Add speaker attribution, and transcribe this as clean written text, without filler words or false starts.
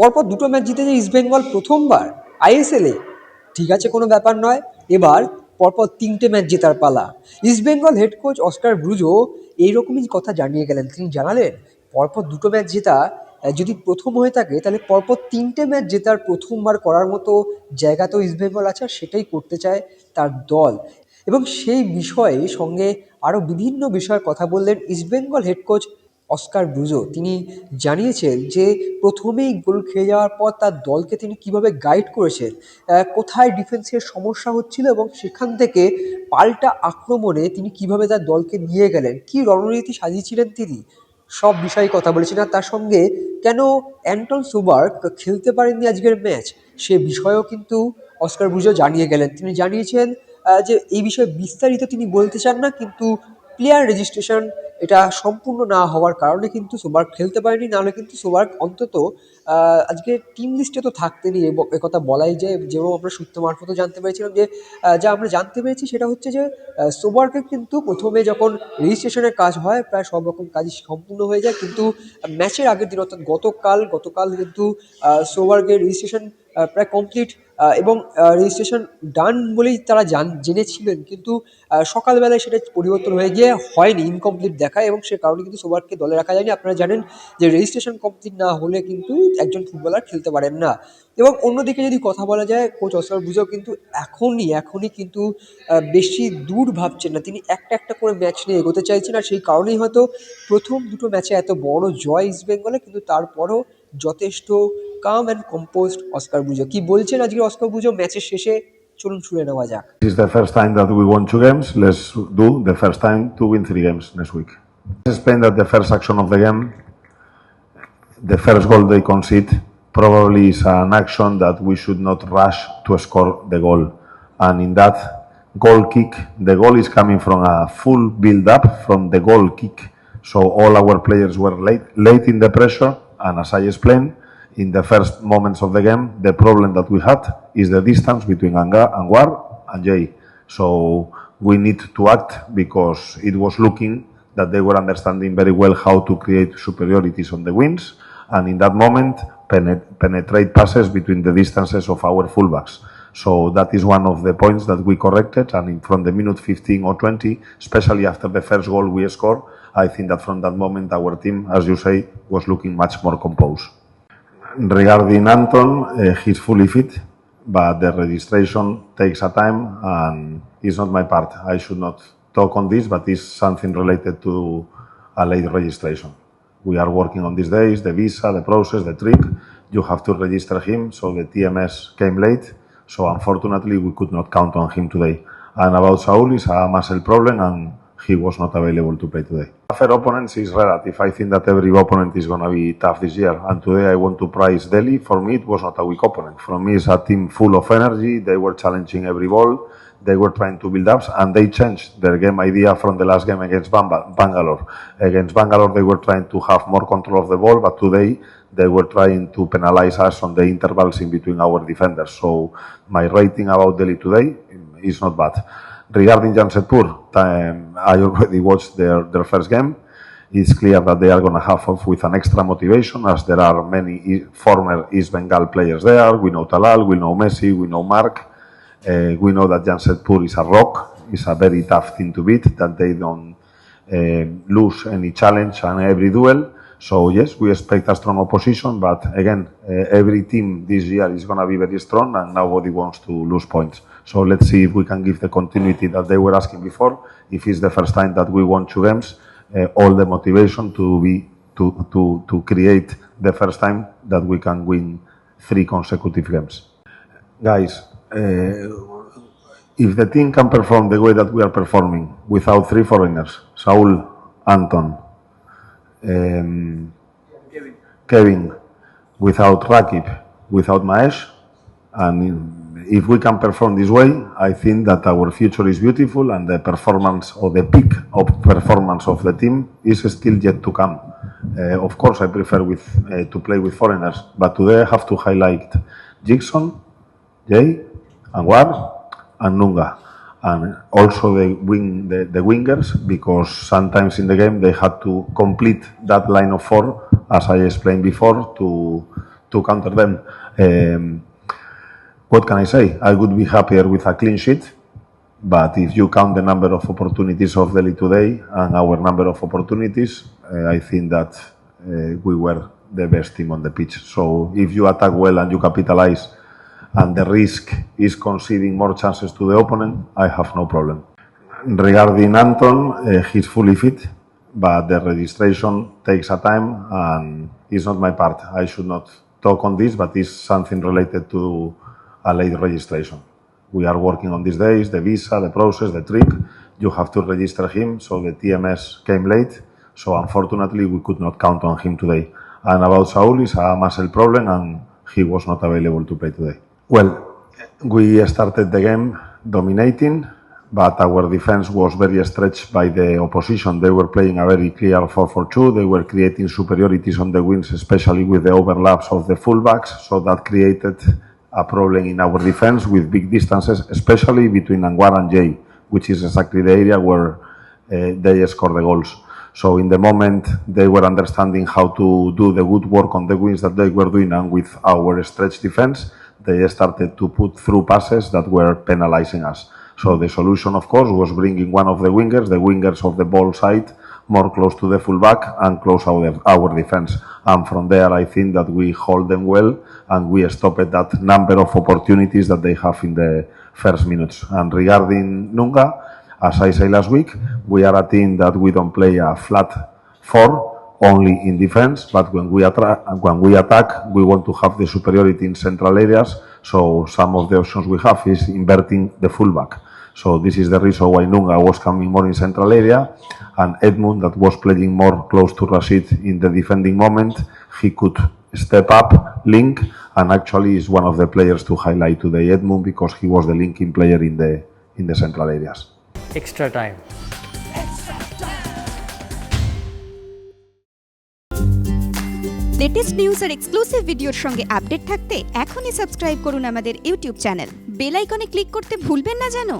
Speaker 1: পরপর দুটো ম্যাচ জিতেছে ইস্টবেঙ্গল প্রথমবার আইএসএলে। ঠিক আছে, কোনো ব্যাপার নয়। এবার পরপর 3টে ম্যাচ জেতার পালা। East Bengal head coach Oscar Bruzon এইরকমই কথা জানিয়ে গেলেন। তিনি জানালেন পরপর দুটো ম্যাচ জেতা যদি প্রথম হয়ে থাকে, তাহলে পরপর 3টে ম্যাচ জেতার প্রথমবার করার মতো জায়গা তো ইস্টবেঙ্গল আছে, আর সেটাই করতে চায় তার দল। এবং সেই বিষয়ে সঙ্গে আরও বিভিন্ন বিষয়ের কথা বললেন East Bengal head coach Oscar Bruzon. তিনি জানিয়েছেন যে প্রথমেই গোল খেয়ে যাওয়ার পর তার দলকে তিনি কিভাবে গাইড করেছেন, কোথায় ডিফেন্সের সমস্যা হচ্ছিল এবং সেখান থেকে পাল্টা আক্রমণে তিনি কিভাবে তার দলকে নিয়ে গেলেন, কি রণনীতি সাজিয়েছিলেন তিনি, সব বিষয়ে কথা বলেছেন। আর তার সঙ্গে কেন অ্যান্টন সোবার্গ খেলতে পারেননি আজকের ম্যাচ, সে বিষয়েও কিন্তু অস্কার ব্রুজো জানিয়ে গেলেন। তিনি জানিয়েছেন যে এই বিষয়ে বিস্তারিত তিনি বলতে চান না, কিন্তু প্লেয়ার রেজিস্ট্রেশন এটা সম্পূর্ণ না হওয়ার কারণে কিন্তু সোবার্গ খেলতে পারেনি। নাহলে কিন্তু সোবার্গ অন্তত আজকে টিম লিস্টে তো থাকতেনই, একথা বলাই যায়। যেও আমরা সূত্র মারফত জানতে পেরেছিলাম যে যা আমরা জানতে পেরেছি সেটা হচ্ছে যে সোবার্গের কিন্তু প্রথমে যখন রেজিস্ট্রেশনের কাজ হয় প্রায় সব রকম কাজই সম্পূর্ণ হয়ে যায়, কিন্তু ম্যাচের আগের দিন অর্থাৎ গতকাল কিন্তু সোবার্গের রেজিস্ট্রেশন প্রায় কমপ্লিট এবং রেজিস্ট্রেশন ডান বলেই তারা জেনেছিলেন, কিন্তু সকালবেলায় সেটা পরিবর্তন হয়ে গিয়ে হয়নি, ইনকমপ্লিট দেখায়, এবং সে কারণে কিন্তু সোবার্গকে দলে রাখা যায়নি। আপনারা জানেন যে রেজিস্ট্রেশন কমপ্লিট না হলে কিন্তু একজন ফুটবলার খেলতে পারেন না। এবং অন্যদিকে যদি কথা বলা যায়, কোচ অস্কার ব্রুজো কিন্তু এখনই কিন্তু বেশি দূর ভাবছেন না। তিনি একটা করে ম্যাচ নিয়ে এগোতে চাইছেন, আর সেই কারণেই হয়তো প্রথম দুটো ম্যাচে এত বড় জয় ইস্ট বেঙ্গলে, কিন্তু তারপরও যথেষ্ট কাম অ্যান্ড কম্পোজড অস্কার ব্রুজো। কি বলছেন আজকে অস্কার ব্রুজো ম্যাচের শেষে, চলুন শুনে নেওয়া যাক।
Speaker 2: This is the first time that we won 2 games. Let's do the first time to win 3 games next week. Let's explain that the first action of the game, the first goal they concede, probably is an action that we should not rush to score the goal. And in that goal kick, the goal is coming from a full build-up from the goal kick. So all our players were late in the pressure, and as I explained, in the first moments of the game, the problem that we had is the distance between Anwar and Jay. So we need to act, because it was looking that they were understanding very well how to create superiorities on the wings, and in that moment penetrate passes between the distances of our fullbacks. So that is one of the points that we corrected, and from the minute 15 or 20, especially after the first goal we scored, I think that from that moment our team, as you say, was looking much more composed. Regarding Anton, he's fully fit, but the registration takes a time and it's not my part. I should not talk on this, but it's something related to a late registration. We are working on these days, the visa, the process, the trip. You have to register him, so the TMS came late, so unfortunately we could not count on him today. And about Saul, it's a muscle problem and he was not available to play today. Tougher opponents is relative. I think that every opponent is going to be tough this year. And today I want to praise Delhi. For me, it was not a weak opponent. For me, it's a team full of energy. They were challenging every ball. They were trying to build up, and they changed their game idea from the last game against Bangalore. Against Bangalore, they were trying to have more control of the ball, but today they were trying to penalize us on the intervals in between our defenders. So my rating about Delhi today is not bad. Regarding Jamshedpur, I already watched their first game. It's clear that they are going to have with an extra motivation, as there are many former East Bengal players there. We know Talal, we know Messi, we know Mark. We know that Jamshedpur is a rock. It's a very tough team to beat, that they don't lose any challenge and every duel. So yes, we expect a strong opposition, but again, every team this year is going to be very strong, and nobody wants to lose points. So let's see if we can give the continuity that they were asking before. If it's the first time that we won 2 games, all the motivation to create the first time that we can win 3 consecutive games. Guys, if the team can perform the way that we are performing without 3 foreigners, Saul, Anton, Kevin, without Rakip, without Maesh, and if we can perform this way, I think that our future is beautiful, and the performance or the peak of performance of the team is still yet to come. Of course, I prefer to play with foreigners, but today I have to highlight Jigson, Jay, Anwar, and Nunga, and also the wingers, because sometimes in the game they had to complete that line of 4, as I explained before, to counter them. What can I say? I would be happier with a clean sheet, but if you count the number of opportunities of Delhi today and our number of opportunities, I think that we were the best team on the pitch. So if you attack well and you capitalize, and the risk is conceding more chances to the opponent, I have no problem. Regarding Anton, he's fully fit, but the registration takes a time and it's not my part. I should not talk on this, but it's something related to a late registration. We are working on these days, the visa, the process, the trip. You have to register him, so the TMS came late. So unfortunately, we could not count on him today. And about Saul, it's a muscle problem and he was not available to play today. Well, we started the game dominating, but our defense was very stretched by the opposition. They were playing a very clear 4-4-2. They were creating superiorities on the wings, especially with the overlaps of the fullbacks. So that created a problem in our defense with big distances, especially between Anwar and Jay, which is exactly the area where they scored the goals. So in the moment they were understanding how to do the good work on the wings that they were doing, and with our stretched defense, they started to put through passes that were penalizing us. So the solution, of course, was bringing one of the wingers of the ball side, more close to the fullback and close our defense. And from there, I think that we hold them well and we stopped that number of opportunities that they have in the first minutes. And regarding Nunga, as I said last week, we are a team that we don't play a flat 4 only in defense, but when we attack, we want to have the superiority in central areas. So some of the options we have is inverting the fullback. So this is the reason why Nunga was coming more in central area, and Edmund, that was playing more close to Rashid in the defending moment, he could step up, link, and actually is one of the players to highlight today, Edmund, because he was the linking player in the central areas.
Speaker 3: Extra time.
Speaker 4: Latest news আর exclusive ভিডিওর সঙ্গে update থাকতে এখনই subscribe করুন আমাদের YouTube channel. Bell আইকনে click করতে ভুলবেন না যেন।